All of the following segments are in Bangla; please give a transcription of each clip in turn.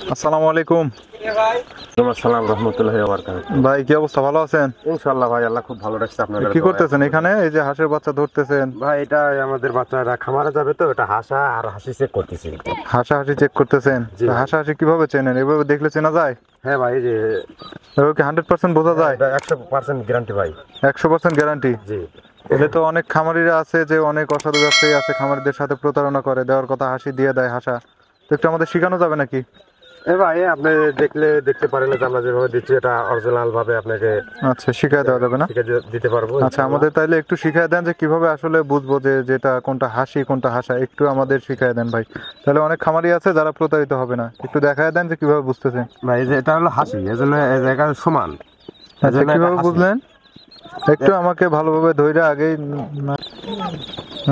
আসসালামু আলাইকুম। আসসালাম রহমতুল্লাহি ওয়া বারাকাতুহু। ভাই কি অবস্থা, ভালো আছেন? ইনশাআল্লাহ ভাই, আল্লাহ খুব ভালো রাখছে আপনাদের কি দোয়ায়। করতেছেন এখানে? এই যে হাঁসের বাচ্চা ধরতেছেন। ভাই এটা আমাদের বাচ্চারা খামারে যাবে, তো এটা হাসা আর হাসি চেক করতেছি। হাসাহাসি চেক করতেছেন? জি ভাই। হাসাহাসি কিভাবে চেনেন? এভাবে দেখলে চেনা যায়? হ্যাঁ ভাই, এই যে এভাবে কি 100% বোঝা যায়? এটা 100% গ্যারান্টি ভাই। 100% গ্যারান্টি? জি। এলে তো অনেক খামারিরা আছে যে অনেক অসাধু ব্যবসায়ী আছে, খামারিদের সাথে প্রতারণা করে, দেওয়ার কথা হাসি দিয়ে দেয় হাসা। তো একটু আমাদের শেখানো যাবে নাকি? ভাই আপনি দেখতে পারেন যে আমরা যেভাবে দিচ্ছি এটা অরিজিনাল ভাবে আপনাকে আচ্ছা, শিখাই দেওয়া যাবে না? শিখে দিতে পারবো। আচ্ছা, আমাদের তাইলে একটু শিখাই দেন যে কিভাবে আসলে বুঝবো যে যেটা কোনটা হাসি কোনটা হাসা, একটু আমাদের শিখাই দেন ভাই। তাহলে অনেক খামারি আছে যারা প্রতারিত হবে না, একটু দেখায় দেন যে কিভাবে বুঝতেছেন। ভাই এই যে এটা হলো হাসি, এজন্য এই জায়গা সমান। আচ্ছা, কিভাবে বুঝলেন একটু আমাকে ভালোভাবে ধইরা আগেই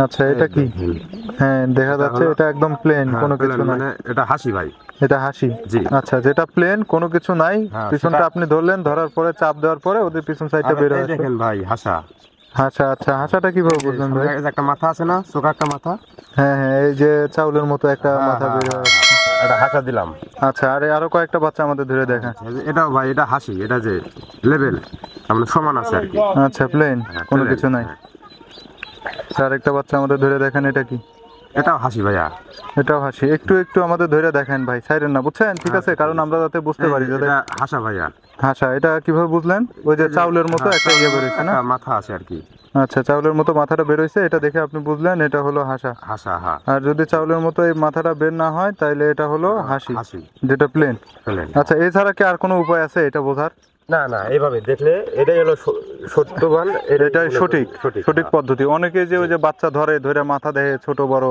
আচ্ছা, এটা কি? হ্যাঁ, দেখা যাচ্ছে এটা একদম প্লেন, কোনো কিছু নাই। মানে এটা হাসি ভাই। এটা হাসি? জি। আচ্ছা, যেটা প্লেন কোনো কিছু নাই, হ্যাঁ, পিছনটা আপনি ধরলেন, ধরার পরে চাপ দেওয়ার পরে ওদের পিছন সাইডটা বের এই হয়। দেখেন ভাই হাসা। আচ্ছা আচ্ছা, হাসাটা কিভাবে বুঝলেন ভাই? এই যে একটা মাথা আছে না, চোখা একটা মাথা। হ্যাঁ হ্যাঁ, এই যে চাউলের মতো একটা মাথা বের হয়। এটা হাসা দিলাম। আচ্ছা, আরো কয়েকটা বাচ্চা আমাদের ধরে দেখা। এটাও ভাই, এটা হাসি, এটা যে লেভেল আমরা সমান আছে আর কি। আচ্ছা, প্লেন, কোনো plain, কিছু নাই। হ্যাঁ। আর একটা বাচ্চা আমাদের ধরে দেখেন, এটা কি? এটাও হাসি ভাইয়া। এটাও হাসি। একটু একটু আমাদের ধরে দেখেন ভাই, সাইরেন না, বুঝছেন? ঠিক আছে, কারণ আমরা যাতে বুঝতে পারি যাতে। এটা হাসা ভাইয়া। হাসা, এটা কিভাবে বুঝলেন? ওই যে চাউলের মতো একটা ইয়ে বেরোইছে না? মাথা আছে আর কি। আচ্ছা, চাউলের মতো মাথাটা বেরোইছে, এটা দেখে আপনি বুঝলেন এটা হলো হাসা। হাসা, হ্যাঁ। আর যদি চাউলের মতো এই মাথাটা বের না হয় তাহলে এটা হলো হাসি, হাসি যেটা প্লেন। প্লেন। আচ্ছা, এছাড়া কি আর কোনো উপায় আছে এটা বোঝার? না না, এইভাবে দেখলে এটাই হলো সত্যবান, এটাই সঠিক সঠিক পদ্ধতি। অনেকে যে ওই যে বাচ্চা ধরে মাথা দেখে ছোট বড়,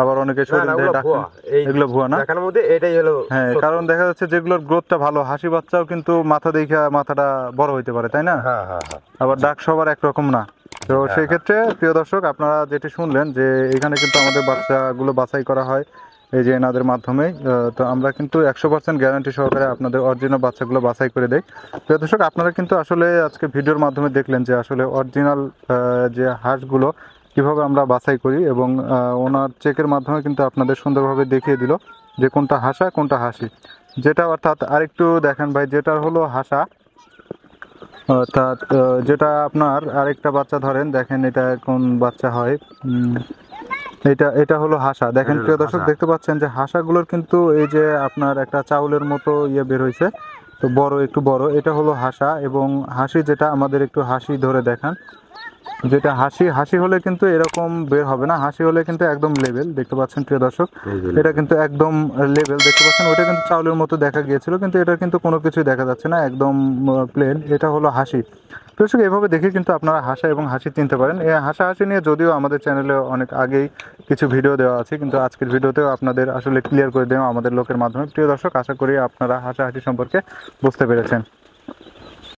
আবার অনেকে শরীর দেখে ডাক্তার, এগুলো ভুয়া না? দেখানোর মধ্যে এটাই হলো। হ্যাঁ, কারণ দেখা যাচ্ছে যেগুলোর গ্রোথটা ভালো, হাসি বাচ্চাও কিন্তু মাথা দেখে মাথাটা বড় হইতে পারে, তাই না? হ্যাঁ হ্যাঁ হ্যাঁ। আবার ডাক সবার একরকম না। তো সেই ক্ষেত্রে প্রিয় দর্শক, আপনারা যেটি শুনলেন যে এখানে কিন্তু আমাদের বাচ্চাগুলো বাছাই করা হয় এই যে এনাদের মাধ্যমে। তো আমরা কিন্তু 100% গ্যারান্টি সহকারে আপনাদের অরিজিনাল বাচ্চাগুলো বাছাই করে দেই। প্রিয় দর্শক, আপনারা কিন্তু আসলে আজকে ভিডিওর মাধ্যমে দেখলেন যে আসলে অরিজিনাল যে হাঁসগুলো কিভাবে আমরা বাছাই করি, এবং ওনার চেকের মাধ্যমে কিন্তু আপনাদের সুন্দরভাবে দেখিয়ে দিল যে কোনটা হাসা কোনটা হাসি। যেটা অর্থাৎ আরেকটু দেখেন ভাই, যেটা হলো হাসা, অর্থাৎ যেটা আপনার আরেকটা বাচ্চা ধরেন, দেখেন এটা কোন বাচ্চা হয়। এটা হলো হাসা। দেখেন প্রিয় দর্শক, দেখতে পাচ্ছেন যে হাসাগুলোর কিন্তু এই যে আপনার একটা চাউলের মতো ইয়ে বের হয়েছে, তো বড়, একটু বড়, এটা হলো হাসা। এবং হাসি যেটা, আমাদের একটু হাসি ধরে দেখান, যেটা হাসি হলে কিন্তু এরকম বের হবে না, হাসি হলে কিন্তু একদম লেভেল, দেখতে পাচ্ছেন প্রিয় দর্শক, এটা কিন্তু একদম লেভেল, দেখতে পাচ্ছেন। ওটা কিন্তু চাউলের মতো দেখা গিয়েছিল, কিন্তু এটা কিন্তু কোনো কিছুই দেখা যাচ্ছে না, একদম প্লেন। এটা হলো হাসি। দর্শক, এভাবে দেখে কিন্তু আপনারা হাসা এবং হাসি চিনতে পারেন। এই হাসি নিয়ে যদিও আমাদের চ্যানেলে অনেক আগেই কিছু ভিডিও দেওয়া আছে, কিন্তু আজকের ভিডিওতেও আপনাদের আসলে ক্লিয়ার করে দেওয়া আমাদের লোকের মাধ্যমে। প্রিয় দর্শক, আশা করি আপনারা হাসি সম্পর্কে বুঝতে পেরেছেন।